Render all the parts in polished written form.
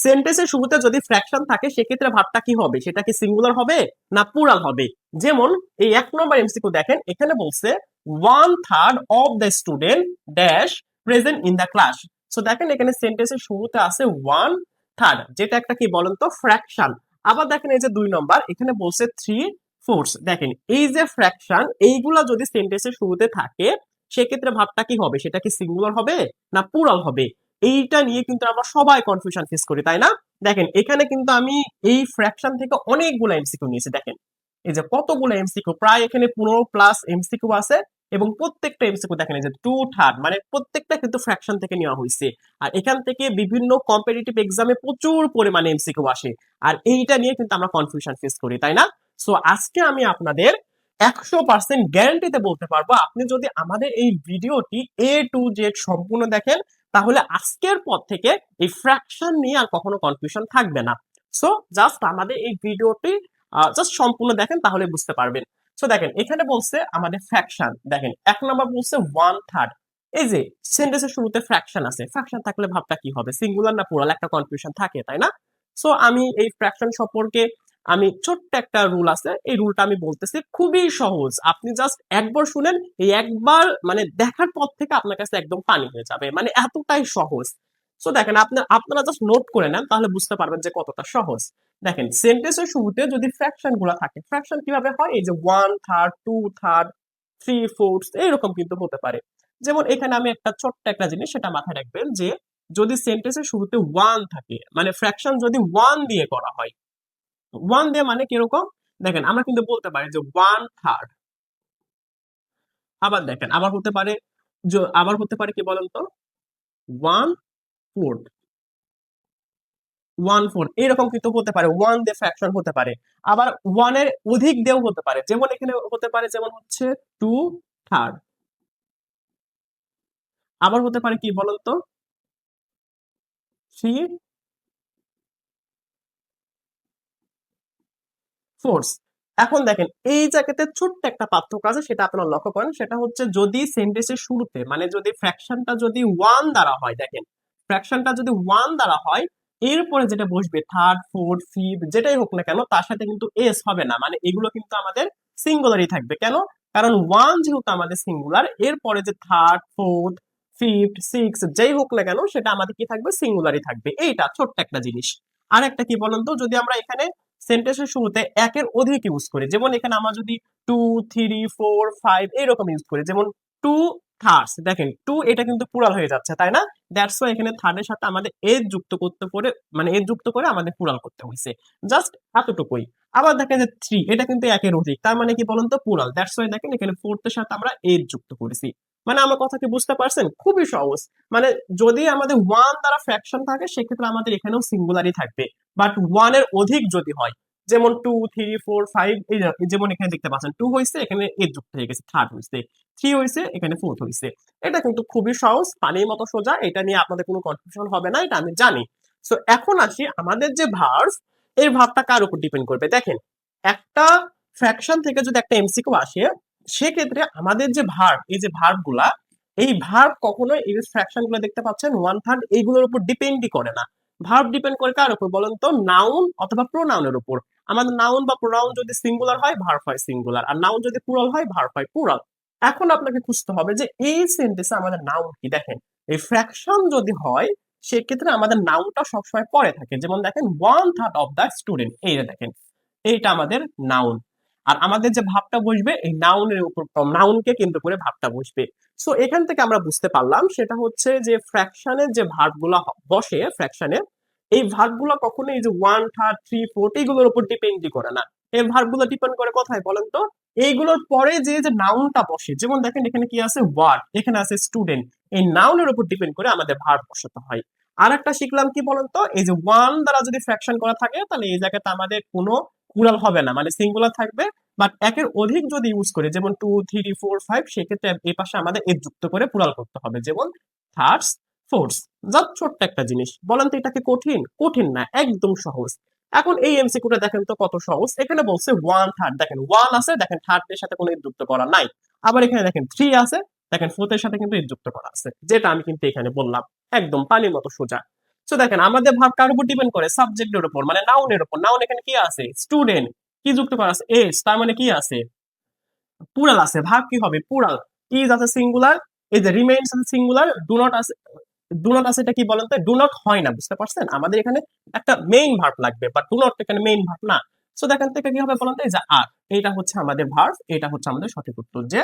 সেন্টেন্সের শুরুতে যদি ফ্র্যাকশন থাকে সেক্ষেত্রে ভাবটা কি হবে, সেটা কি সিঙ্গুলার হবে না প্লুরাল হবে? যেমন এই 1 নম্বর এমসিকিউ দেখেন, এখানে বলছে 1/3 of the student dash present in the class. So দেখেন এখানে সেন্টেন্সের শুরুতে আছে 1/3, যেটা একটা কি বলেন তো ফ্র্যাকশন। আবার দেখেন এই যে 2 নম্বর, এখানে বলছে 3/4। দেখেন এই যে ফ্র্যাকশন, এইগুলা যদি সেন্টেন্সের শুরুতে থাকে সেক্ষেত্রে ভাবটা কি হবে, সেটা কি সিঙ্গুলার হবে না প্লুরাল হবে? এইটা নিয়ে কিন্তু আমরা সবাই কনফিউশন ফেস করি, তাই না? দেখেন এখানে কিন্তু আমি এই ফ্র্যাকশন থেকে অনেকগুলো এমসিকিউ নিয়েছি। দেখেন এই যে কতগুলো এমসিকিউ, প্রায় এখানে 15+ এমসিকিউ আছে, এবং প্রত্যেকটা এমসিকিউ দেখেন এই যে 2/3, মানে প্রত্যেকটা কিন্তু ফ্র্যাকশন থেকে নেওয়া হয়েছে। আর এখান থেকে বিভিন্ন কম্পিটিটিভ এক্সামে প্রচুর পরিমাণে এমসিকিউ আসে, আর এইটা নিয়ে কিন্তু আমরা কনফিউশন ফেস করি, তাই না? সো আজকে আমি আপনাদের 100% গ্যারান্টিতে বলতে পারবো, আপনি যদি আমাদের এই ভিডিওটি A to Z সম্পূর্ণ দেখেন তাহলে আজকের পর থেকে এই ফ্র্যাকশন নিয়ে আর কখনো কনফিউশন থাকবে না। সো জাস্ট আমাদের এই ভিডিওটি জাস্ট সম্পূর্ণ দেখেন তাহলে বুঝতে পারবেন। সো দেখেন এখানে বলছে আমাদের ফ্র্যাকশন, দেখেন 1 নম্বর বলছে 1/3। এই যে সেন্টেন্সের শুরুতে ফ্র্যাকশন আছে, ফ্র্যাকশন থাকলে ভাবটা কি হবে, সিঙ্গুলার না প্লুরাল, একটা কনফিউশন থাকে, তাই না? সো আমি এই ফ্র্যাকশন সম্পর্কে আমি ছোট্ট একটা রুল আছে, এই রুলটা আমি বলতেছি, খুবই সহজ। আপনি জাস্ট একবার শুনেন, এই একবার মানে দেখার পর থেকে আপনার কাছে একদম পানি হয়ে যাবে, মানে এতটাই সহজ। সো দেখেন আপনারা জাস্ট নোট করে নেন তাহলে বুঝতে পারবেন যে কতটা সহজ। দেখেন সেন্টেন্সের শুরুতে যদি ফ্র্যাকশন গুলা থাকে, ফ্র্যাকশন কিভাবে হয়, এই যে 1/3, 2/3, 3/4 এইরকম কিন্তু হতে পারে। যেমন এখানে আমি একটা ছোট্ট একটা জিনিস সেটা মাথায় রাখবেন, যে যদি সেন্টেন্সের শুরুতে 1 থাকে, মানে ফ্র্যাকশন যদি 1 দিয়ে করা হয়, 1 দিয়ে মানে কিরকম, দেখেন আমরা কিন্তু বলতে পারি যে 1/3। আবার দেখেন আবার হতে পারে, আবার হতে পারে কি বলেন তো, 1/4, 1/4 এরকম কিন্তু হতে পারে, 1 দিয়ে ফ্র্যাকশন হতে পারে। আবার 1 এর অধিক দিয়েও হতে পারে, যেমন এখানে হতে পারে, যেমন হচ্ছে 2/3। আবার হতে পারে কি বলেন তো, 3/4। এখন দেখেন এই জায়গাতে ছোট্ট একটা পার্থক্য আছে, সেটা আপনারা লক্ষ্য করেন, সেটা হচ্ছে যদি সেন্টেন্সের শুরুতে মানে যদি ফ্র্যাকশনটা যদি 1 দ্বারা হয়, দেখেন ফ্র্যাকশনটা যদি 1 দ্বারা হয়, এরপরে যেটা বসবে থার্ড, ফোর্থ, ফিফথ যেটাই হোক না কেন, তার সাথে কিন্তু এস হবে না, মানে এগুলো কিন্তু আমাদের সিঙ্গুলারই থাকবে। কেন? কারণ 1 যেহেতু আমাদের সিঙ্গুলার, এরপরে যে থার্ড, ফোর্থ, ফিফথ, সিক্স যেই হোক না কেন সেটা আমাদের কি থাকবে, সিঙ্গুলারই থাকবে। এইটা ছোট্ট একটা জিনিস। আর একটা কি বলুন তো, যদি আমরা এখানে সেন্টেন্সের শুরুতে একের অধিক ইউজ করি, যেমন এখানে আমরা যদি 2, 3, 4, 5 এরকম ইউজ করি, যেমন 2/3, দেখেন 2 এটা কিন্তু প্লুরাল হয়ে যাচ্ছে, তাই না? দ্যাটস ওয়াই এখানে থার্ডের সাথে আমাদের এজ যুক্ত করতে করে, মানে এজ যুক্ত করে আমাদের প্লুরাল করতে হয়েছে, জাস্ট এতটুকুই। আবার দেখেন যে 3 এটা কিন্তু একের অধিক, তার মানে কি বলুন তো, প্লুরাল। দ্যাটস ওয়াই দেখেন এখানে ফোর্থ এর সাথে আমরা এজ যুক্ত করেছি। মানে আমার কথা কি বুঝতে পারছেন? খুবই সহজ। মানে যদি আমাদের 1 দ্বারা ফ্র্যাকশন থাকে সেক্ষেত্রে আমাদের এখানেও সিঙ্গুলারই থাকবে, বাট 1 এর অধিক যদি হয়, যেমন 2, 3, 4, 5, এই যেমন এখানে দেখতে পাচ্ছেন 2 হয়েছে, এখানে এ যুক্ত হয়ে গেছে, থার্ড হয়েছে, 3 হয়েছে, এখানে ফোর্থ হয়েছে। এটা কিন্তু খুবই সহজ, পানির মতো সোজা, এটা নিয়ে আপনাদের কোনো কনফিউশন হবে না, এটা আমি জানি। সো এখন আসি আমাদের যে ভার্ব, এই ভার্বটা কার উপর ডিপেন্ড করবে। দেখেন একটা ফ্র্যাকশন থেকে যদি একটা এমসিকিউ আসে, সেক্ষেত্রে আমাদের যে ভার্ব, এই যে ভার্ব গুলা, এই ভার্ব কখনোই এই ফ্র্যাকশন গুলো দেখতে পাচ্ছেন 1/3 এইগুলোর উপর ডিপেন্ডই করে না। ভার্ব ডিপেন্ড করে কার উপর বলেন তো, নাউন অথবা প্রোনাউনের উপর। আমাদের নাউন বা প্রোনাউন যদি সিঙ্গুলার হয়, ভার্ব হয় সিঙ্গুলার, আর নাউন যদি প্লুরাল হয়, ভার্ব হয় প্লুরাল। এখন আপনাকে খুঁজতে হবে যে এই সেন্টেন্সে আমাদের নাউন কি। দেখেন এই ফ্র্যাকশন যদি হয় সেক্ষেত্রে আমাদের নাউনটা সবসময় পরে থাকে, যেমন দেখেন 1/3 অফ দ্য স্টুডেন্ট, এই যে দেখেন এইটা আমাদের নাউন। আর আমাদের যে ভাবটা বসবে এই নাউনের উপর, নাউনকে কেন্দ্র করে ভাবটা বসবে। সো এখান থেকে আমরা বুঝতে পারলাম সেটা হচ্ছে যে ফ্র্যাকশনের যে ভার্ব গুলা বসে ফ্র্যাকশনে, এই ভার্ব গুলো কখনো এই যে 1/3, 3/4 এইগুলোর উপর ডিপেন্ডই করে না। এই ভার্ব গুলো ডিপেন্ড করে কোথায় বলেন তো, এইগুলোর পরে যে যে নাউনটা বসে, যেমন দেখেন এখানে কি আছে, ওয়ার্ড, এখানে আছে স্টুডেন্ট, এই নাউনের উপর ডিপেন্ড করে আমাদের ভার্ব বসাতে হয়। আর একটা শিখলাম কি বলেন তো, এই যে 1 দ্বারা যদি ফ্র্যাকশন করা থাকে তাহলে এই জায়গাতে আমাদের কোনো প্লুরাল হবে না, মানে সিঙ্গুলার থাকবে। বাট একের অধিক যদি ইউজ করে, যেমন 2, 3, 4, 5, সেক্ষেত্রে এই পাশে আমাদের এর যুক্ত করে প্লুরাল করতে হবে, যেমন থার্ডস, ফোর্থস। জাস্ট ছোট্ট একটা জিনিস, বলেন তো এটাকে কঠিন? কঠিন না, একদম সহজ। এখন এই এমসিকিউটা দেখেন তো কত সহজ। এখানে বলছে 1/3, দেখেন 1 আছে, দেখেন থার্ড এর সাথে কোনো এর যুক্ত করা নাই। আবার এখানে দেখেন 3 আছে, দেখেন ফোর্থ এর সাথে কিন্তু এর যুক্ত করা আছে, যেটা আমি কিন্তু এখানে বললাম, একদম পানির মতো সোজা। সো দেখেন আমাদের ভার্ব কার উপর ডিপেন্ড করে, সাবজেক্টের উপর, মানে নাউনের উপর। নাউন এখানে কি আছে, স্টুডেন্ট, কি যুক্ত করা আছে, এস, তার মানে কি আছে, প্লুরাল আছে। ভার্ব কি হবে, প্লুরাল। ইজ আছে সিঙ্গুলার, এই যে রিমেইনস আছে সিঙ্গুলার, ডু নট আছে, ডু নট আছে, এটা কি বলেন তো, ডু নট হয় না, বুঝতে পারছেন? আমাদের এখানে একটা মেইন ভার্ব লাগবে, বাট ডু নট এখানে মেইন ভার্ব না। সো দেখেন থেকে কি হবে বলেন তো, এই যে আর, এটা হচ্ছে আমাদের ভার্ব, এটা হচ্ছে আমাদের সঠিক উত্তর, যে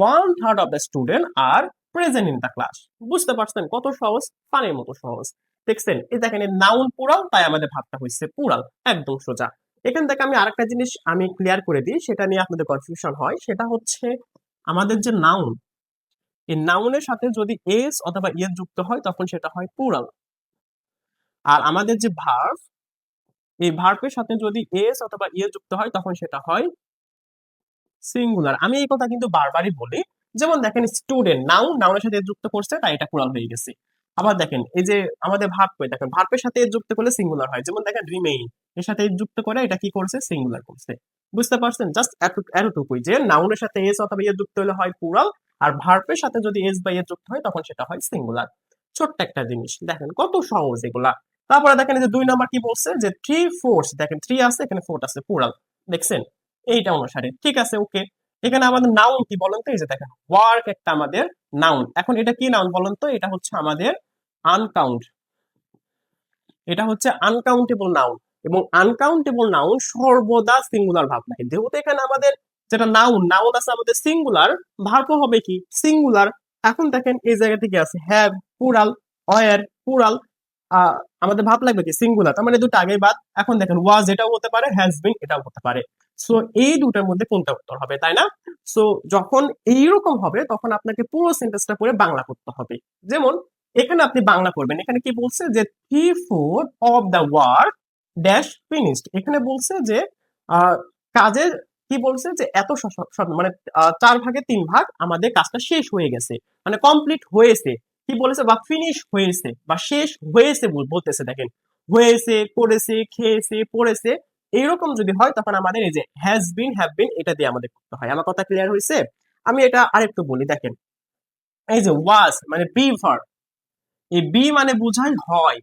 1/3 of the student are present in the class. বুঝতে পারছেন কত সহজ, পানির মতো সহজ। দেখছেন, এই দেখেন নাউন পুরাল, তাই আমাদের ভাবটা হচ্ছে পুরাল, একদম সোজা। এখান থেকে আমি আরেকটা জিনিস আমি ক্লিয়ার করে দিই, সেটা নিয়ে আপনাদের কনফিউশন হয়, সেটা হচ্ছে আমাদের যে নাউন, এই নাউনের সাথে যদি এস অথবা ইয়েস যুক্ত হয় তখন সেটা হয় প্লুরাল। আর আমাদের যে ভার্ব, এই ভার্বের সাথে যদি এস অথবা ইয়েস যুক্ত হয় তখন সেটা হয় সিঙ্গুলার। আমি এই কথা কিন্তু বারবারই বলি। যেমন দেখেন স্টুডেন্ট, নাউন, নাউনের সাথে এস যুক্ত করছে, তাই এটা প্লুরাল হয়ে গেছে। আবার দেখেন এই যে আমাদের ভার্ব, দেখেন ভার্বের সাথে এস যুক্ত করলে সিঙ্গুলার হয়। যেমন দেখেন রিমেইন, এর সাথে এস যুক্ত করে এটা কি করছে, সিঙ্গুলার করছে। বুঝতে পারছেন? জাস্ট এতটুকুই, যে নাউনের সাথে এস অথবা ইয়েস যুক্ত হলে হয় প্লুরাল, আর ভার্বের সাথে যদি এস বা ইয়েস যুক্ত হয় তখন সেটা হয় সিঙ্গুলার। ছোট্ট একটা জিনিস, দেখেন কত সহজ এগুলা। তারপরে দেখেন এই যে 2 নাম্বার কি বলছে, যে 3/4, দেখেন 3 আছে, এখানে 4 আছে, প্লুরাল। দেখছেন, এইটা অনুসারে ঠিক আছে, ওকে। এখানে আমাদের নাউন কি বলেন তো, এই যে দেখেন ওয়ার্ক একটা আমাদের নাউন। এখন এটা কি নাউন বলেন তো, এটা হচ্ছে আমাদের আনকাউন্ট, এটা হচ্ছে আনকাউন্টেবল নাউন। এবং আনকাউন্টেবল নাউন সর্বদা সিঙ্গুলার ভাব নাই, যেহেতু এখানে আমাদের যেটা নাউন, নাউন আছে আমাদের সিঙ্গুলার, ভার্বও হবে কি সিঙ্গুলার। এখন দেখেন এই জায়গা থেকে আছে হ্যাভ প্লুরাল, ওয়্যার প্লুরাল, আমাদের ভাব লাগবে কি সিঙ্গুলার, তার মানে দুটো আগে বাদ। এখন দেখেন ওয়াজ এটাও হতে পারে, হ্যাজ বিন এটাও হতে পারে। সো এই দুটার মধ্যে কোনটা উত্তর হবে, তাই না? সো যখন এইরকম হবে তখন আপনাকে পুরো সেন্টেন্সটা করে বাংলা করতে হবে। যেমন এখানে আপনি বাংলা করবেন, এখানে কি বলছে, যে 3/4 of the work dash finished. এখানে বলছে যে আহ, কাজের কি বলছে, যে এত মানে 4/3 আমাদের কাজটা শেষ হয়ে গেছে, মানে কমপ্লিট হয়েছে। কি বলেছে, বা ফিনিশ হয়েছে বা শেষ হয়েছে বলতেছে। দেখেন হয়েছে, করেছে, খেয়েছে, পড়েছে, এইরকম যদি হয় তখন আমাদের এই যে হ্যাজ বিন, হ্যাভ বিন, এটা দিয়ে আমাদের করতে হয়। আমার কথা ক্লিয়ার হয়েছে? আমি এটা আরেকটু বলি, দেখেন এই যে ওয়াজ মানে বি ভার্ব, এই বি মানে বোঝায় হয়,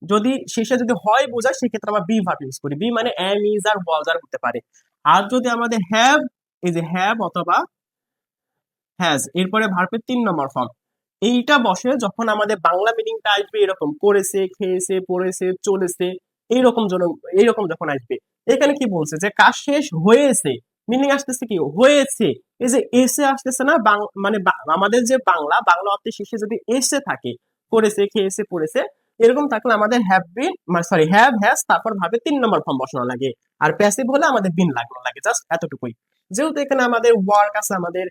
যদি শেষে যদি হয় বোঝায় সেক্ষেত্রে আমরা বি ভার্ব ইউজ করি। বি মানে এম, ইজ আর ওয়াজ আর হতে পারে। আর যদি আমাদের হ্যাভ, এই যে হ্যাভ অথবা হ্যাজ, এরপরে ভার্বের 3 নম্বর ফর্ম, এইটা বসে যখন আমাদের বাংলা মিনিংটা আসবে এরকম করেছে, খেয়েছে, পড়েছে, চলেছে, এইরকম এইরকম যখন আসবে। এখানে কি বলছে, যে কাজ শেষ হয়েছে, মিনিং আসতেছে কি হয়েছে। এই যে এসে আসতেছে না, মানে আমাদের যে বাংলা, বাংলা অর্থের শেষে যদি এসে থাকে, করেছে, খেয়েছে, পড়েছে, এরকম থাকলে আমাদের have been, sorry have, has, তারপর ভাবে 3 নম্বর ফর্ম বসানো লাগে। আর প্যাসিভ হলে আমাদের বিন লাগানো লাগে, জাস্ট এতটুকুই। যেহেতু এখানে আমাদের ওয়ার্ক আছে, আমাদের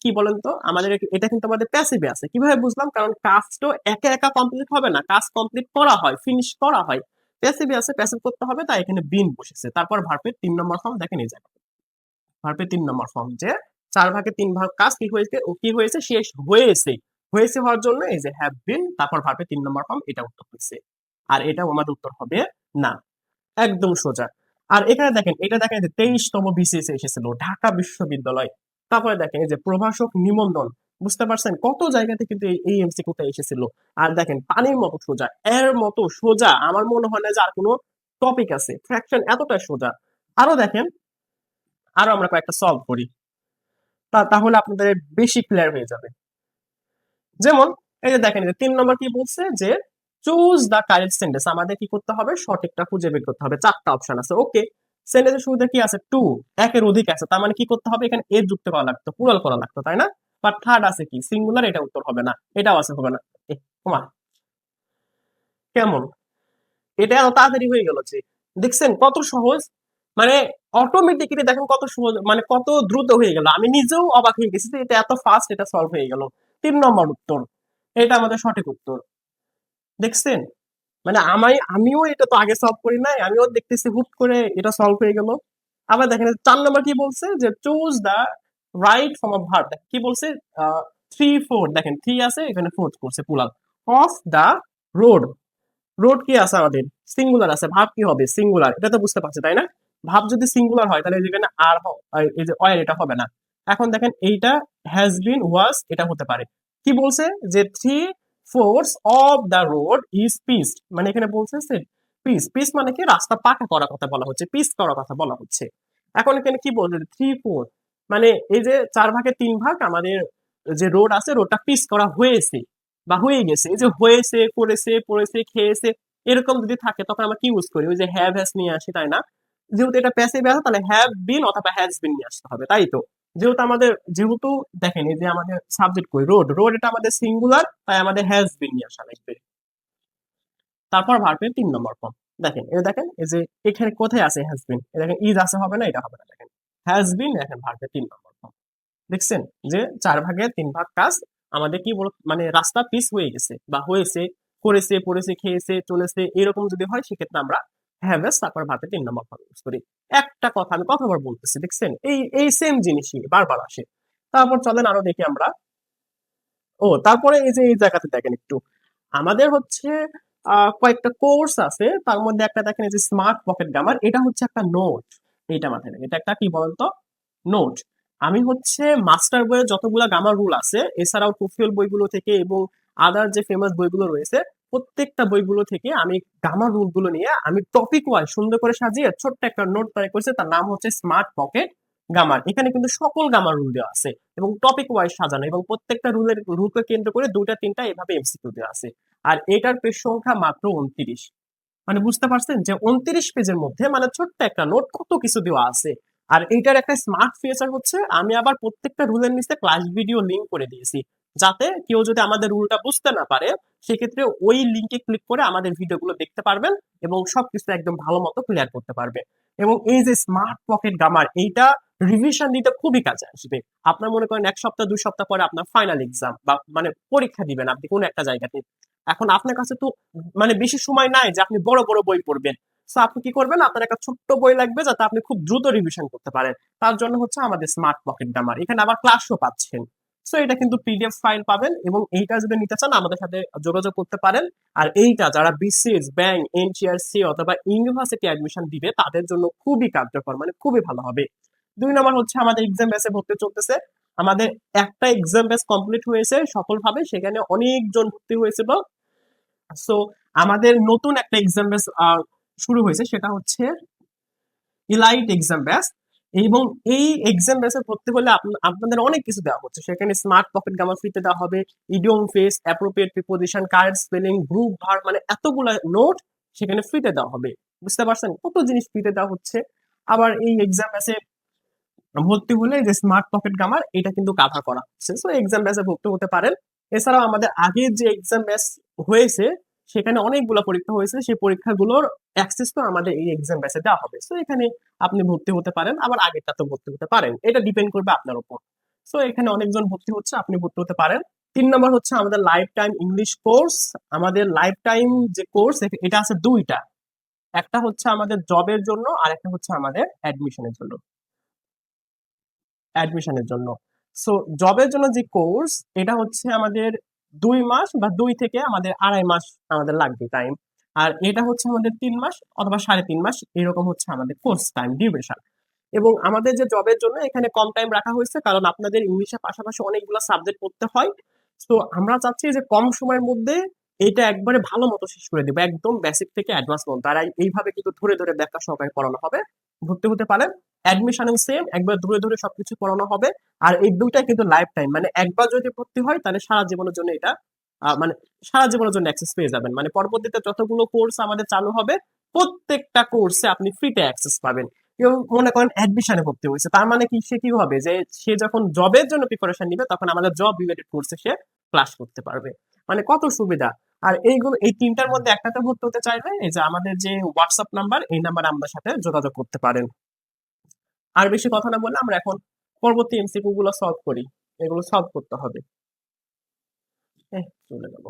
কি বলেন তো, আমাদের এটা কিন্তু আমাদের প্যাসিভে আছে। কিভাবে বুঝলাম, কারণ কাজ তো একা একা কমপ্লিট হবে না, কাজ কমপ্লিট করা হয়, ফিনিশ করা হয়। প্যাসিভে আছে, প্যাসিভ করতে হবে, তাই এখানে বিন বসেছে। তারপর ভার্বের 3 নম্বর ফর্ম দেখেন, এই জায়গায় ভার্বের 3 নম্বর ফর্ম, যে 4/3 কাজ কি হয়েছে, ও কি হয়েছে, শেষ হয়েছে। হয়েছে হওয়ার জন্য এই যে হ্যাভ বিন, তারপর ভার্বের 3 নম্বর ফর্ম, এটা উত্তর হয়েছে। আর এটাও আমাদের উত্তর হবে না, একদম সোজা। আর এখানে দেখেন, এটা দেখেন যে 23তম বিসিএস এসেছিল ঢাকা বিশ্ববিদ্যালয়। তারপরে দেখেন এই যে প্রভাষক নিবন্ধন, বুঝতে পারছেন কত জায়গাতে কিন্তু এই এমসিকিউটা এসেছিল। আর দেখেন পানির মতো সোজা, এর মতো সোজা আমার মনে হয় না যে আর কোনো টপিক আছে, ফ্র্যাকশন এতটা সোজা। আরো দেখেন, আরো আমরা কয়েকটা সলভ করি, তাহলে আপনাদের বেশি ক্লিয়ার হয়ে যাবে। যেমন এই যে দেখেন, যে 3 নম্বর কি বলছে, যে চুজ দা কারেক্ট সেন্টেন্স, আমাদের কি করতে হবে, সঠিকটা খুঁজে বের করতে হবে। 4টা অপশন আছে, ওকে। সেন্টেন্সের শুরুতে কি আছে, টু, একের অধিক আছে, তার মানে কি করতে হবে, এখানে এর যুক্ত করা লাগতো, প্লুরাল করা লাগতো, তাই না? বাট থার্ড আছে কি সিঙ্গুলার, এটা উত্তর হবে না, এটাও আছে, হবে না। তোমা কেমন, এটা এত তাড়াতাড়ি হয়ে গেল যে, দেখছেন কত সহজ, মানে অটোমেটিক্যালি দেখেন কত সহজ, মানে কত দ্রুত হয়ে গেল। আমি নিজেও অবাক হয়ে গেছি যে এটা এত ফাস্ট, এটা সলভ হয়ে গেল। 3 নম্বর উত্তর, এটা আমাদের সঠিক উত্তর। দেখছেন, মানে আমিও এটা তো আগে সলভ করি নাই, আমিও দেখতেছি হুট করে এটা সলভ হয়ে গেল। আবার দেখেন 4 নম্বর কি বলছে, যে choose the right form of verb, কি বলছে, 3/4, দেখেন 3 আছে, এখানে 4 করছে plural. Of the road, road কি আছে আমাদের সিঙ্গুলার আছে, ভাব কি হবে সিঙ্গুলার, এটা তো বুঝতে পারছি, তাই না? ভাব যদি সিঙ্গুলার হয় তাহলে যেখানে আর এই যে অয়েল, এটা হবে না। এখন দেখেন এইটা হ্যাজ বিন, ওয়াজ, এটা হতে পারে। কি বলছে, যে force of the road is pissed, মানে এখানে বলছে পিস মানে কি, রাস্তা পাকা করার কথা বলা হচ্ছে, পিস করার কথা বলা হচ্ছে। এখন এখানে কি বলছে, 3/4, মানে এই যে 4/3 আমাদের যে রোড আছে, রোডটা পিস করা হয়েছে বা হয়ে গেছে। এই যে হয়েছে, করেছে, পড়েছে, খেয়েছে, এরকম যদি থাকে তখন আমরা কি ইউজ করি, ওই যে হ্যাভ হ্যাজ নিয়ে আসি, তাই না? যেহেতু এটা প্যাসিভ আছে তাহলে হ্যাভ বিন অথবা হ্যাজ বিন নিয়ে আসতে হবে, তাই তো? যেহেতু দেখেন এই যে আমাদের সাবজেক্ট কই, রোড এটা আমাদের সিঙ্গুলার, তাই আমাদের হ্যাজ বিন নিয়ে আসা লাগবে। তারপর ভার্বের 3 নম্বর ফর্ম, দেখেন এই যে এখানে কোথায় আছে হ্যাজ বিন, দেখেন ইজ আছে, হবে না, এটা হবে না, দেখেন হ্যাজ বিন, দেখেন ভার্বের 3 নম্বর ফর্ম। দেখছেন যে 4/3 কাজ আমাদের কি মানে রাস্তা পিস হয়ে গেছে বা হয়েছে, করেছে, পড়েছে, খেয়েছে, চলেছে, এরকম যদি হয় সেক্ষেত্রে আমরা হ্যাভ এস তারপর ভার্বের 3 নম্বর ফর্ম ইউজ করি। একটা কথা আমি কতবার বলতেছি, দেখছেন এই এই সেম জিনিসই বারবার আসে। তারপর চলেন আরো দেখি আমরা। তারপরে এই যে এই জায়গাতে দেখেন একটু, আমাদের হচ্ছে কয়েকটা কোর্স আছে, তার মধ্যে একটা দেখেন এই যে স্মার্ট পকেট গ্রামার, এটা হচ্ছে একটা নোট। এইটা মাথায় রাখেন, এটা একটা কি বলতো, নোট। আমি হচ্ছে মাস্টার বইয়ের যতগুলা গ্রামার রুল আছে, এছাড়াও টুফেল বইগুলো থেকে এবং আদার যে ফেমাস বইগুলো রয়েছে, প্রত্যেকটা বইগুলো থেকে আমি গ্রামার রুল গুলো নিয়ে আমি টপিক ওয়াইজ সুন্দর করে সাজিয়ে ছোট্ট একটা নোট তৈরি করেছি, তার নাম হচ্ছে স্মার্ট পকেট গ্রামার। এখানে কিন্তু সকল গ্রামার রুল দেওয়া আছে এবং টপিক ওয়াইজ সাজানো, এবং প্রত্যেকটা রুলকে কেন্দ্র করে দুইটা তিনটা এভাবে এমসিকিউ দেওয়া আছে। আর এটার পেজ সংখ্যা মাত্র 29। মানে বুঝতে পারছেন যে 29 পেজের মধ্যে মানে ছোট্ট একটা নোট কত কিছু দেওয়া আছে। আর এইটার একটা স্মার্ট ফিচার হচ্ছে আমি আবার প্রত্যেকটা রুলের নিচে ক্লাস ভিডিও লিংক করে দিয়েছি, যাতে কেউ যদি আমাদের রুলটা বুঝতে না পারে সেক্ষেত্রে ওই লিংকে ক্লিক করে আমাদের ভিডিওগুলো দেখতে পারবেন এবং সবকিছু একদম ভালো মতো ক্লিয়ার করতে পারবে। এবং এই যে স্মার্ট পকেট গ্রামার, এইটা রিভিশন দিতে খুবই কাজে আসবে। আপনার মনে করেন 1 সপ্তাহ 2 সপ্তাহ পরে আপনার ফাইনাল এক্সাম বা মানে পরীক্ষা দিবেন আপনি কোনো একটা জায়গাতে, এখন আপনার কাছে তো মানে বেশি সময় নাই যে আপনি বড় বড় বই পড়বেন। সো আপনি কি করবেন, আপনার একটা ছোট্ট বই লাগবে যাতে আপনি খুব দ্রুত রিভিশন করতে পারেন। তার জন্য হচ্ছে আমাদের স্মার্ট পকেট গ্রামার, এখানে আবার ক্লাসও পাচ্ছেন। সো এটা কিন্তু পিডিএফ ফাইল পাবেন, এবং এইটা যদি নিতে চান আমাদের সাথে যোগাযোগ করতে পারেন। আর এইটা যারা বিসিএস, ব্যাংক, এনটিআরসি অথবা ইউনিভার্সিটি অ্যাডমিশন দিবে তাদের জন্য খুবই কার্যকর, মানে খুবই ভালো হবে। 2 নম্বর হচ্ছে আমাদের এক্সাম ব্যাচে ভর্তি চলতেছে। আমাদের একটা এক্সাম ব্যাচ কমপ্লিট হয়েছে সফলভাবে, সেখানে অনেকজন ভর্তি হয়েছিল। সো আমাদের নতুন একটা এক্সাম ব্যাচ শুরু হয়েছে, সেটা হচ্ছে ইলাইট এক্সাম ব্যাচ। এবং এই এক্সাম ব্যাচে ভর্তি হলে আপনাদের অনেক কিছু দেওয়া হচ্ছে, সেখানে স্মার্ট পকেট গ্রামার ফ্রিতে দেওয়া হবে, idiom phrase, appropriate preposition, correct spelling, group verb, মানে এতগুলা নোট সেখানে ফ্রিতে দেওয়া হবে। বুঝতে পারছেন কত জিনিস ফ্রিতে দেওয়া হচ্ছে। আবার এই এক্সাম ব্যাচে ভর্তি হলে যে স্মার্ট পকেট গ্রামার এটা কিন্তু কাভার করা হচ্ছে, সো এক্সাম ব্যাচে ভর্তি হতে পারেন। এছাড়াও আমাদের আগে যে এক্সাম ব্যাচ হয়েছে সেখানে অনেকগুলো পরীক্ষা হয়েছে, সেই পরীক্ষাগুলোর অ্যাক্সেস তো আমাদের এই এক্সাম ব্যাচে দেওয়া হবে। সো এখানে আপনি ভর্তি হতে পারেন, আবার আগেরটা তো ভর্তি হতে পারেন, এটা ডিপেন্ড করবে আপনার উপর। সো এখানে অনেকজন ভর্তি হচ্ছে, আপনি ভর্তি হতে পারেন। 3 নম্বর হচ্ছে আমাদের লাইফ টাইম ইংলিশ কোর্স। আমাদের লাইফ টাইম যে কোর্স এটা আছে দুইটা, একটা হচ্ছে আমাদের জবের জন্য আর একটা হচ্ছে আমাদের অ্যাডমিশনের জন্য। সো জবের জন্য যে কোর্স এটা হচ্ছে আমাদের 2 মাস বা 2 থেকে আমাদের 2.5 মাস আমাদের লাগবে টাইম। আর এটা হচ্ছে আমাদের 3 মাস অথবা 3.5 মাস, এরকম হচ্ছে আমাদের কোর্স টাইম ডিউরেশন। এবং আমাদের যে জবের জন্য এখানে কম টাইম রাখা হয়েছে, কারণ আপনাদের ইংলিশের পাশাপাশি অনেকগুলো সাবজেক্ট পড়তে হয়। তো আমরা চাচ্ছি যে কম সময়ের মধ্যে এটা একবারে ভালো মতো শেষ করে দেবো, একদম বেসিক থেকে অ্যাডভান্স পর্যন্ত। আর এইভাবে কিন্তু ধরে ধরে ব্যাখ্যা সহকারে পড়ানো হবে। ভর্তি হতে পারেন। অ্যাডমিশন সেম, একবার ধরে ধরে সবকিছু পড়ানো হবে। আর এই দুইটাই কিন্তু লাইফ টাইম, মানে একবার যদি ভর্তি হয় তাহলে সারা জীবনের জন্য এটা মানে সারা জীবনের জন্য অ্যাক্সেস পেয়ে যাবেন। মানে পরবর্তীতে যতগুলো কোর্স আমাদের চালু হবে প্রত্যেকটা কোর্সে আপনি ফ্রিতে অ্যাক্সেস পাবেন। কেউ মনে করেন অ্যাডমিশনে ভর্তি হয়েছে, তার মানে কি সে কি হবে, যে সে যখন জবের জন্য প্রিপারেশন নিবে তখন আমাদের জব রিলেটেড কোর্সে সে ক্লাস করতে পারবে। মানে কত সুবিধা। আর এই তিনটার মধ্যে একটাতে ভর্তি হতে চাইলে এই যে আমাদের যে হোয়াটসঅ্যাপ নাম্বার, এই নাম্বারে আমাদের সাথে যোগাযোগ করতে পারেন। আর বেশি কথা না বলে আমরা এখন পরবর্তী এমসিকিউ গুলো সলভ করি, এগুলো সলভ করতে হবে। চলে গেল।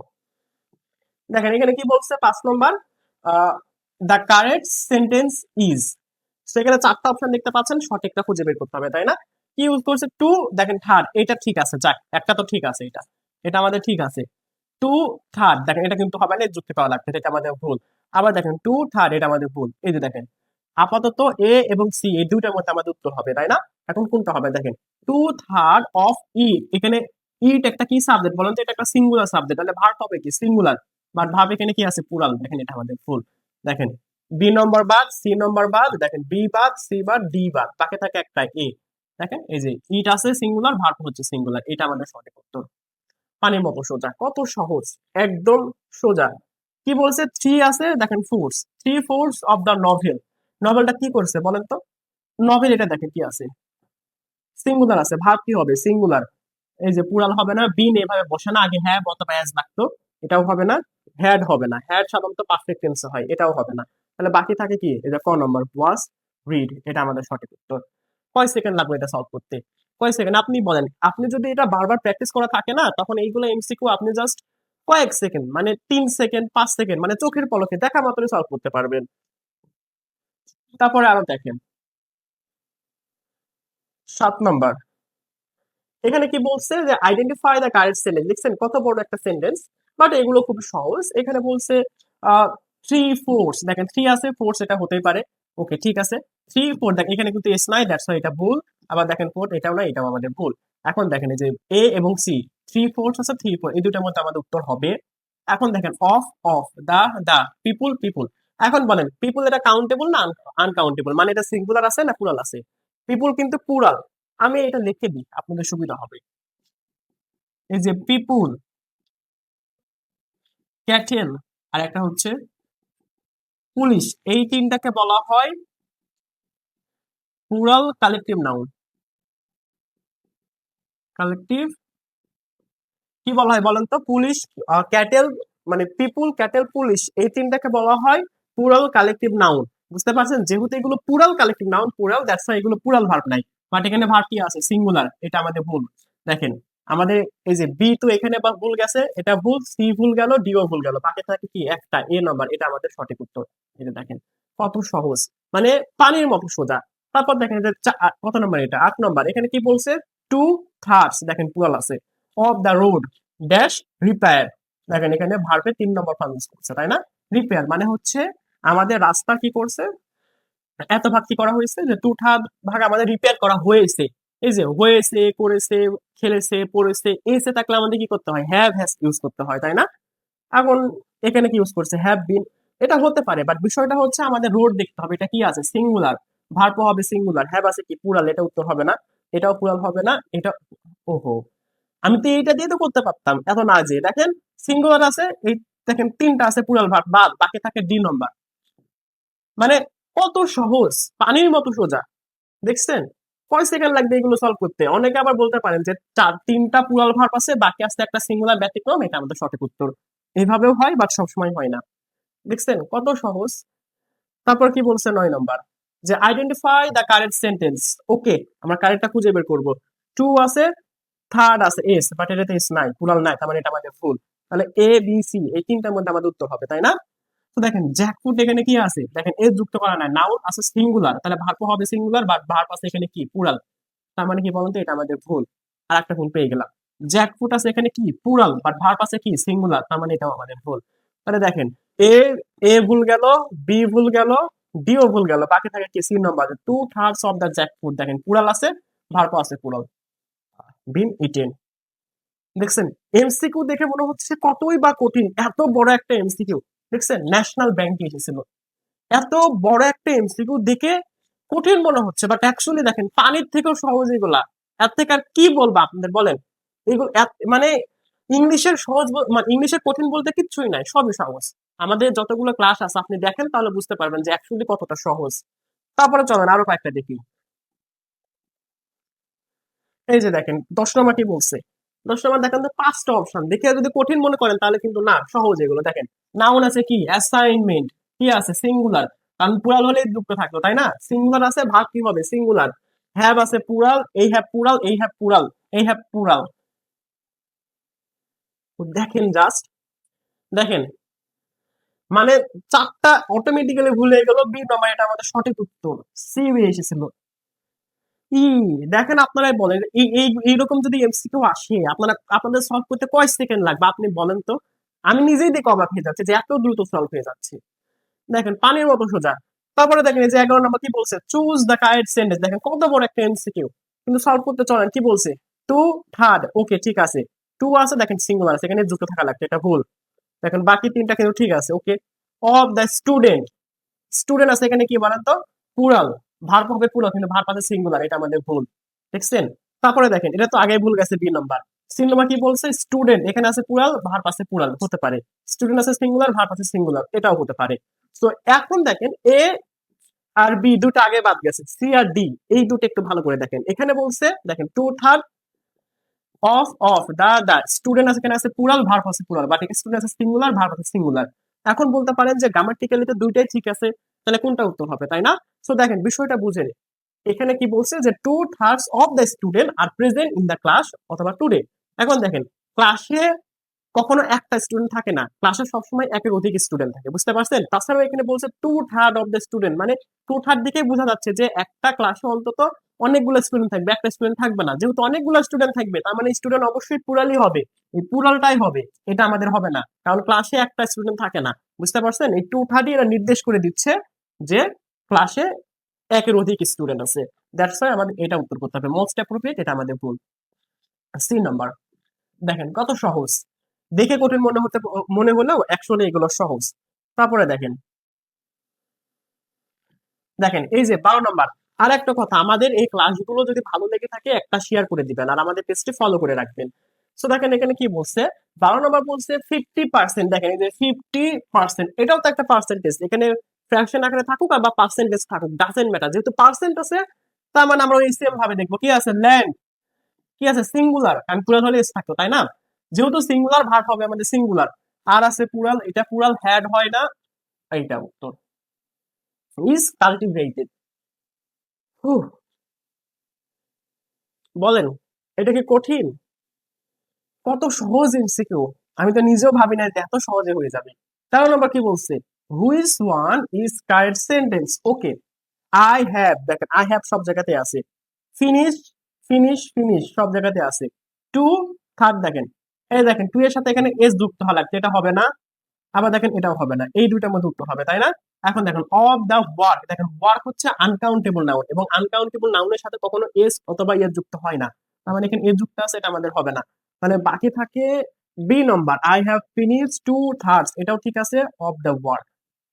দেখেন এখানে কি বলছে 5 নম্বর, দ্য কারেক্ট সেন্টেন্স ইজ। সেখানে 4টা অপশন দেখতে পাচ্ছেন, সঠিকটা খুঁজে বের করতে হবে, তাই না? কি ইউজ করছে, টু। দেখেন থার্ড, এটা ঠিক আছে, যাক একটা তো ঠিক আছে, এটা এটা আমাদের ঠিক আছে। টু থার্ড, দেখেন এটা কিন্তু হবে না, যুক্তি পাওয়া লাগবে, এটা আমাদের ভুল। আবার দেখেন টু থার্ড, এটা আমাদের ভুল। এই যে দেখেন আপাতত এ এবং সি এই দুইটার মধ্যে আমাদের উত্তর হবে, তাই না? এখন কোনটা হবে, দেখেন টু থার্ড অফ ই, এখানে ইট একটা কি সাবজেক্ট বলেন তো, এটা একটা সিঙ্গুলার সাবজেক্ট, তাহলে ভার্ব হবে কি সিঙ্গুলার, বাট ভার্ব এখানে কি আছে প্লুরাল। দেখেন এটা আমাদের ফুল। দেখেন বি নম্বর বাদ, সি নম্বর বাদ, দেখেন বি বাদ, সি বাদ, ডি বাদ, বাকি থাকে একটা এ। দেখেন এই যে ইট আছে সিঙ্গুলার, ভার্ব হচ্ছে সিঙ্গুলার, এটা আমাদের সঠিক উত্তর। পানির মতো সোজা, কত সহজ, একদম সোজা। কি বলছে, থ্রি আছে, দেখেন force, three force of the novel. নভেলটা কি করছে বলেন তো, নভেল এটা দেখেন কি আছে সিঙ্গুলার আছে, ভার্ব কি হবে সিঙ্গুলার। এই যে পুরাল হবে না, বিন এভাবে বসে না, আগে হ্যাভ অথবা অ্যাজ লাগতো, এটাও হবে না। হ্যাড হবে না, হ্যাড সাধারণত পারফেক্ট টেন্সে হয়, এটাও হবে না। তাহলে বাকি থাকে কি, এটা ক নম্বর ওয়াজ রিড, এটা আমাদের সঠিক উত্তর। কয় সেকেন্ড লাগবে এটা সলভ করতে, কয় সেকেন্ড আপনি বলেন। আপনি যদি এটা বারবার প্র্যাকটিস করা থাকে না, তখন এইগুলো এমসিকিউ আপনি জাস্ট কয়েক সেকেন্ড, মানে 3 সেকেন্ড 5 সেকেন্ড, মানে চোখের পলকে দেখা মাত্রই সলভ করতে পারবেন। তারপরে আরো দেখেন 7 নম্বর, এখানে কি বলছে যে আইডেন্টিফাই দ্য কারেক্ট সেন্টেন্স, দেখছেন কত বড় একটা সেন্টেন্স, বাট এগুলো খুব সহজ। এখানে বলছে থ্রি ফোর্স, দেখেন থ্রি আছে, ফোর্স এটা হতেই পারে, ওকে ঠিক আছে। থ্রি ফোর দেখেন এখানে কিন্তু এস নাই, দ্যাটস এটা ভুল। আবার দেখেন ফোর এটাও না, এটাও আমাদের ভুল। এখন দেখেন এই যে এ এবং সি, থ্রি ফোর্স আছে, থ্রি ফোর, এই দুটার মধ্যে আমাদের উত্তর হবে। এখন দেখেন অফ অফ, দা পিপুল পিপুল। এখন বলেন পিপুল এটা কাউন্টেবল না আনকাউন্টেবল, মানে এটা সিঙ্গুলার আছে না প্লুরাল আছে, পিপুল কিন্তু প্লুরাল। আমি এটা লিখে দিই আপনাদের সুবিধা হবে। এই যে পিপুল, ক্যাটেল, আর একটা হচ্ছে পুলিশ, এই তিনটাকে বলা হয় প্লুরাল কালেকটিভ নাউন। কালেকটিভ কি বলা হয় বলেন তো, পুলিশ, ক্যাটেল, মানে পিপুল ক্যাটেল পুলিশ, এই তিনটাকে বলা হয় প্লুরাল কালেকটিভ নাউন। বুঝতে পারছেন, যেহেতু এগুলো plural collective noun, plural, that's why এগুলো প্লুরাল ভার্ব নাই, বাট এখানে ভার্ব কি আছে সিঙ্গুলার, এটা আমাদের ভুল। দেখেন আমাদের এই যে বি তো এখানে বা ভুল গেছে, এটা ভুল, সি ভুল গেল, ডিও ভুল গেল, বাকি থাকে কি একটা এ নাম্বার, এটা আমাদের সঠিক উত্তর। এটা দেখেন কত সহজ, মানে পানির মতো সোজা। তারপর দেখেন এটা কত নম্বর, এটা 8 নম্বর, এখানে কি বলছে টু থার্ডস, দেখেন প্লুরাল আছে, of the road dash repair. দেখেন এখানে ভার্বে 3 নম্বর ফর্ম ইউজ করছে, তাই না। রিপেয়ার মানে হচ্ছে আমাদের রাস্তা কি করছে, এত ভাগ কি করা হয়েছে যে 2 ভাগ আমাদের রিপেয়ার করা হয়েছে। এই যে হয়েছে, করেছে, খেলেছে, পড়েছে, এসে থাকলে আমাদের কি করতে হয়, হ্যাভ হ্যাজ ইউজ করতে হয়, তাই না। এখন এখানে কি ইউজ করছে, হ্যাভ বিন, এটা হতে পারে, বাট বিষয়টা হচ্ছে আমাদের রোড দেখতে হবে, এটা কি আছে সিঙ্গুলার, ভার্ব হবে সিঙ্গুলার, হ্যাভ আছে কি প্লুরাল, এটা উত্তর হবে না, এটাও প্লুরাল হবে না, এটা, ওহো, আমি তো এইটা দিয়ে তো করতে পারতাম, এত না যে দেখেন সিঙ্গুলার আছে এই, দেখেন তিনটা আছে প্লুরাল ভার্ব বাদ, বাকি থাকে ডি নম্বর। মানে কত সহজ, পানির মতো সোজা, দেখছেন। কয় সেকেন্ড লাগবে এগুলো সলভ করতে। অনেকে আবার বলতে পারেন যে তিনটা প্লুরাল ভার্ব আছে, বাকি আছে একটা সিঙ্গুলার ব্যতিক্রম, এটা আমাদের সঠিক উত্তর। এইভাবেও হয়, বাট সবসময় হয় না। দেখছেন কত সহজ। তারপর কি বলছে 9 নম্বর, যে আইডেন্টিফাই দ্য কারেক্ট সেন্টেন্স। ওকে, আমরা কারেক্টটা খুঁজে বের করবো। টু আছে, থার্ড আছে এস, বাট এটাতে এস নাই, প্লুরাল নাই, তার মানে এটা আমাদের ফুল। তাহলে এ বি সি এই তিনটার মধ্যে আমাদের উত্তর হবে, তাই না। তো দেখেন জ্যাকফ্রুট এখানে কি আছে, দেখেন এস যুক্ত করা নাই, নাউন আছে সিঙ্গুলার, তাহলে ভার্ব হবে সিঙ্গুলার, বাট ভার্ব আছে এখানে কি প্লুরাল, তার মানে কি বলুন তো, এটা আমাদের ভুল। আর একটা ভুল পেয়ে গেলাম, জ্যাকফ্রুট আছে এখানে কি প্লুরাল, বাট ভার্ব আছে কি সিঙ্গুলার, তার মানে এটাও আমাদের ভুল। তাহলে দেখেন এ এ ভুল গেল, বি ভুল গেল, ডিও ভুল গেল, বাকি থাকে কি C number, 2/3 of the jackfruit, দেখেন প্লুরাল আছে, ভার্ব আছে প্লুরাল, বিন ইটেন। দেখছেন এমসিকিউ দেখে মনে হচ্ছে কতই বা কঠিন, এত বড় একটা এমসিকিউ। দেখছেন ন্যাশনাল ব্যাংকে এসেছিল, এত বড় একটা এমসিকিউ দেখে কঠিন মনে হচ্ছে, বাট অ্যাকচুয়ালি দেখেন পানির থেকেও সহজ এগুলা। এর থেকে আর কি বলবো আপনাদের বলেন, এগুলো মানে ইংলিশের সহজ মানে ইংলিশের কঠিন বলতে কিচ্ছুই নাই, সবই সহজ। আমাদের যতগুলো ক্লাস আছে আপনি দেখেন, তাহলে বুঝতে পারবেন যে অ্যাকচুয়ালি কতটা সহজ। তারপরে চলেন আরো কয়েকটা দেখি। এই যে দেখেন 10 নম্বর কি বলছে, 10 নম্বর দেখেন তো 5টা অপশন দেখে যদি কঠিন মনে করেন, তাহলে কিন্তু না, সহজ এগুলো। দেখেন নাউন আছে কি অ্যাসাইনমেন্ট, কি আছে সিঙ্গুলার, কারণ প্লুরাল হলে যুক্ত থাকলো, তাই না। সিঙ্গুলার আছে, ভাগ কি হবে সিঙ্গুলার। হ্যাভ আছে প্লুরাল, এই হ্যাভ প্লুরাল, এই হ্যাভ প্লুরাল, এই হ্যাভ প্লুরাল। দেখেন জাস্ট, দেখেন মানে 4টা অটোমেটিক্যালি ভুলে গেল, বি নম্বর এটা আমাদের সঠিক উত্তর, সি এসেছিল। ই দেখেন আপনারাই বলেন, এই এই এইরকম যদি এমসিকিউ আসে, আপনাদের সলভ করতে কয় সেকেন্ড লাগবে আপনি বলেন তো। আমি নিজেই দেখে অবাক হয়ে যাচ্ছে যে এত দ্রুত সলভ হয়ে যাচ্ছে। দেখেন পানির মতো সোজা। তারপরে দেখেন এই যে 11 নম্বর কি বলছে, চুজ দ্য কারেক্ট সেন্টেন্স, দেখেন কত বড় একটা এমসিকিউ, কিন্তু সলভ করতে চলেন কি বলছে, টু থার্ড, ওকে ঠিক আছে, টু আছে দেখেন সিঙ্গুলার আছে, এখানে যুক্ত থাকা লাগবে, এটা ভুল। দেখেন বাকি তিনটা কিন্তু ঠিক আছে, ওকে। অফ দ্য স্টুডেন্ট, স্টুডেন্ট আছে এখানে কি বলেন তো, প্লুরাল, ভার্ব হবে প্লুরাল কিন্তু ভার্ব আছে সিঙ্গুলার, এটা আমাদের ভুল, দেখছেন। তারপরে দেখেন এটা তো আগে ভুল গেছে, বি নাম্বার। সি নাম্বার কি বলছে, স্টুডেন্ট এখানে আছে প্লুরাল, ভার্ব আছে প্লুরাল, হতে পারে। স্টুডেন্ট আছে সিঙ্গুলার, ভার্ব আছে সিঙ্গুলার, এটাও হতে পারে। তো এখন দেখেন এ আর বি দুটো আগে বাদ গেছে, সি আর ডি এই দুটো একটু ভালো করে দেখেন। এখানে বলছে দেখেন two third of the student আছে, এখানে আছে প্লুরাল, ভার্ব আছে প্লুরাল, বাট এখানে স্টুডেন্ট আছে সিঙ্গুলার, ভার্ব আছে সিঙ্গুলার। এখন বলতে পারেন যে গ্রামাটিক্যালি তো দুইটাই ঠিক আছে, তাহলে কোনটা উত্তর হবে, তাই না? সো দেখেন বিষয়টা বুঝে নিন। এখানে কি বলছে যে two thirds of the student are present in the class অথবা টুডে। এখন দেখেন ক্লাসে কখনো একটা স্টুডেন্ট থাকে না, ক্লাসে সবসময় একের অধিক স্টুডেন্ট থাকে, বুঝতে পারছেন? তাছাড়াও এখানে বলছে two third of the student, মানে টু থার্ড দিকে বোঝা যাচ্ছে যে একটা ক্লাসে অন্তত অনেকগুলো স্টুডেন্ট থাকবে, একটা স্টুডেন্ট থাকবে না। যেহেতু অনেকগুলো স্টুডেন্ট থাকবে তার মানে স্টুডেন্ট অবশ্যই প্লুরালই হবে, এই প্লুরালটাই হবে, এটা আমাদের হবে না, কারণ ক্লাসে একটা স্টুডেন্ট থাকে না, বুঝতে পারছেন? এই টু থার্ডই এরা নির্দেশ করে দিচ্ছে যে ক্লাসে একের অধিক স্টুডেন্ট আছে। দ্যাটস ওয়াই আমাদের এটা উত্তর করতে হবে, মোস্ট অ্যাপ্রোপ্রিয়েট, এটা আমাদের ভুল। সি নাম্বার, দেখেন কত সহজ, দেখে কঠিন মনে হলেও অ্যাকচুয়ালি এগুলো সহজ। তারপরে দেখেন, দেখেন এই যে 12 নম্বর। আর একটা কথা, আমাদের এই ক্লাসগুলো যদি ভালো লেগে থাকে একটা শেয়ার করে দিবেন আর আমাদের পেজটি ফলো করে রাখবেন। সো দেখেন এখানে কি বলছে, 12 নম্বর বলছে 50%, দেখেন এই যে 50%, এটাও তো একটা পার্সেন্টেজ, এখানে ফ্র্যাকশন আকারে থাকুক আর বা পার্সেন্টেজ থাকুক, ডাজেন্ট ম্যাটার, যেহেতু পার্সেন্ট আছে তার মানে আমরা ওই সেম ভাবে দেখবো কি আছে, ল্যান্ড, কি আছে সিঙ্গুলার, কারণ প্লুরাল হলে এস থাকতো, তাই না? যেহেতু সিঙ্গুলার ভার্ব হবে আমাদের সিঙ্গুলার, আর আছে প্লুরাল, এটা প্লুরাল হ্যাড হয় না, এইটা উত্তর, ইজ কাল্টিভেটেড। বলেন এটা কি কঠিন? কত সহজ এমসিকিউ, আমি তো নিজেও ভাবি না যে এত সহজে হয়ে যাবে। 13 নম্বর কি বলছে, which one is correct sentence, okay. I have, দেখেন আই হ্যাভ সব জায়গাতে আছে, ফিনিশ ফিনিশ সব জায়গাতে আছে, টু থার্ড, দেখেন এই দেখেন টু এর সাথে এখানে এস যুক্ত হওয়া লাগছে, এটা হবে না। আবার দেখেন এটাও হবে না, এই দুইটার মধ্যে উত্তর হবে, তাই না? এখন দেখেন অফ দা ওয়ার্ক, দেখেন ওয়ার্ক হচ্ছে আনকাউন্টেবল নাউন, এবং আনকাউন্টেবল নাউনের সাথে কখনো এস অথবা ইয়ের যুক্ত হয় না, তার মানে এখানে এর যুক্ত আছে, এটা আমাদের হবে না। মানে বাকি থাকে B number, I have finish two thirds, এটাও ঠিক আছে, অফ দা ওয়ার্ক,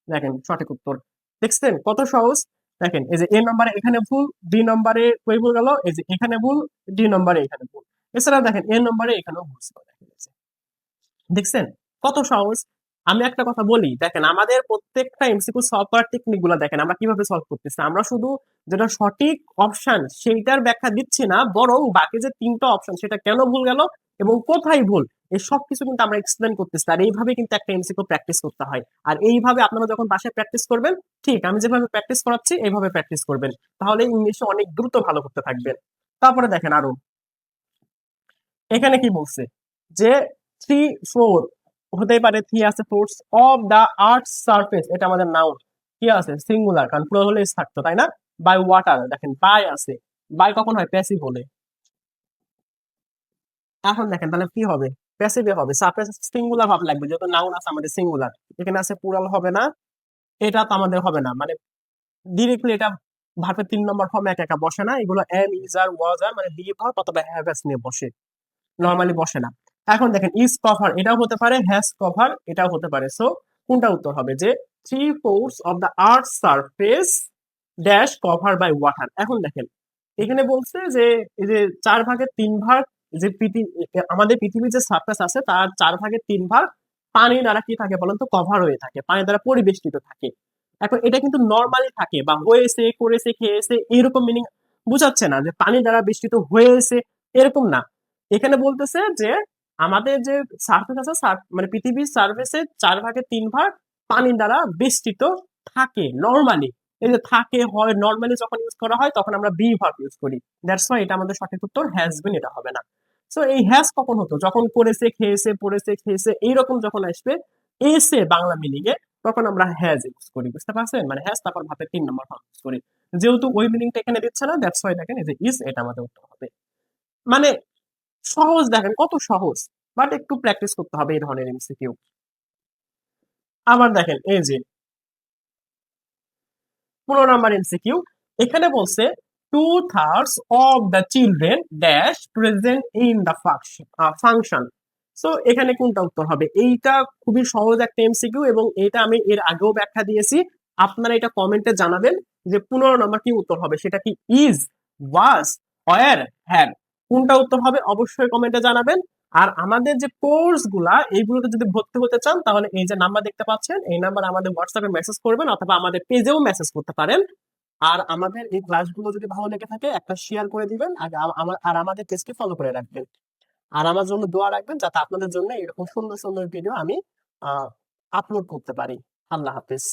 দেখেন সঠিক উত্তর। দেখছেন কত সহজ। দেখেন এই যে এ নম্বরে এখানে ভুল, বি নম্বরে কই ভুল গেল, এই যে এখানে ভুল, ডি নম্বরে এখানে ভুল, এছাড়া দেখেন এ নম্বরে এখানেও ভুল ছিল, দেখেন এই যে। দেখছেন কত সহজ। আমি একটা কথা বলি, দেখেন আমাদের প্রত্যেকটা এমসিকিউ সলভ করার টেকনিক গুলা দেখেন আমরা কিভাবে সলভ করতেছি, আমরা শুধু যেটা সঠিক অপশন সেইটার ব্যাখ্যা দিচ্ছি না, বরং বাকি যে তিনটা অপশন সেটা কেন ভুল গেল এবং কোথায় ভুল, এই সব কিছু কিন্তু আমরা এক্সপ্লেন করতেছি। আর এইভাবে কিন্তু একটা এমসিকিউ প্র্যাকটিস করতে হয়, আর এইভাবে আপনারা যখন বাসায় প্র্যাকটিস করবেন, ঠিক আমি যেভাবে প্র্যাকটিস করাচ্ছি এইভাবে প্র্যাকটিস করবেন, তাহলে ইংলিশে অনেক দ্রুত ভালো করতে থাকবেন। তারপরে দেখেন আরো এখানে কি বলছে, যে থ্রি ফোর, হতেই পারে থ্রি আছে fourths of the earth surface, এটা আমাদের নাউন, কি আছে সিঙ্গুলার, কারণ পুরো হলে এস থাকতো, তাই না? বাই ওয়াটার, দেখেন বাই আছে, বাই কখন হয়, প্যাসিভ হলে। এখন দেখেন তাহলে কি হবে, প্যাসিভে হবে, সারফেস সিঙ্গুলার ভাব লাগবে, যেহেতু নাউন আছে আমাদের সিঙ্গুলার, এখানে আছে প্লুরাল হবে না, এটা তো আমাদের হবে না, মানে ডিরেক্টলি এটা ভার্বের 3 নম্বর ফর্মে একা একা বসে না, এগুলো এম ইজ আর ওয়াজ আর মানে বি ভার্ব অথবা হ্যাভ হ্যাজ নিয়ে বসে, নর্মালি বসে না। এখন দেখেন ইজ কভার, এটাও হতে পারে, হ্যাজ কভার এটাও হতে পারে। সো কোনটা উত্তর হবে, যে three fourths of the earth surface dash cover by water. এখন দেখেন এখানে বলছে যে এই যে 4/3 যে আমাদের পৃথিবীর যে সারফেস আছে তার 4/3 পানি দ্বারা কি থাকে বলেন তো, কভার হয়ে থাকে, পানি দ্বারা পরিবেষ্টিত থাকে। এখন এটা কিন্তু নর্মালি থাকে বা হয়েছে করেছে খেয়েছে এরকম মিনিং বুঝাচ্ছে না, যে পানি দ্বারা বেষ্টিত হয়েছে এরকম না। এখানে বলতেছে যে আমাদের যে সারফেস আছে মানে পৃথিবীর সারফেসে 4/3 পানি দ্বারা বেষ্টিত থাকে নর্মালি। এই যে থাকে হয় নর্মালি যখন ইউজ করা হয় তখন আমরা বি ভার্ব ইউজ করি, দ্যাটস ওয়াই এটা আমাদের সঠিক উত্তর হ্যাজ বিন, এটা হবে না। সো এই হ্যাজ কখন হতো, যখন করেছে খেয়েছে পড়েছে খেয়েছে এইরকম যখন আসবে এসে বাংলা মিনিং এ, তখন আমরা হ্যাজ ইউজ করি, বুঝতে পারছেন? মানে হ্যাজ তারপর ভাবের 3 নম্বর ফর্ম ইউজ করি, যেহেতু ওই মিনিংটা এখানে দিচ্ছে না, দ্যাটস ওয়াই দেখেন এই যে ইজ, এটা আমাদের উত্তর হবে। মানে সহজ, দেখেন কত সহজ, বাট একটু প্র্যাকটিস করতে হবে এই ধরনের এমসিকিউ। আবার দেখেন এই যে 15 নম্বর এমসিকিউ, এখানে বলছে 2/3 of the children dash present in the function. So এখানে কোনটা উত্তর হবে? এইটা খুবই সহজ একটা এমসিকিউ এবং এটা আমি এর আগেও ব্যাখ্যা দিয়েছি। আপনারা এটা কমেন্টে জানাবেন যে 15 নম্বর কি উত্তর হবে, সেটা কি ইজ, ওয়াজ, ওয়ার, হ্যাড, কোনটা উত্তর হবে অবশ্যই কমেন্টে জানাবেন। আর আমাদের যে কোর্স গুলা এইগুলোতে যদি ভর্তি হতে চান তাহলে এই যে নাম্বার দেখতে পাচ্ছেন এই নাম্বার আমাদের হোয়াটসঅ্যাপে মেসেজ করবেন অথবা আমাদের পেজেও মেসেজ করতে পারেন। আর আমাদের এই ক্লাসগুলো যদি ভালো লেগে থাকে একটা শেয়ার করে দিবেন আর আমাদের পেজকে ফলো করে রাখবেন। আর আমার জন্য দোয়া রাখবেন যাতে আপনাদের জন্য এরকম সুন্দর সুন্দর ভিডিও আমি আপলোড করতে পারি। আল্লাহ হাফেজ।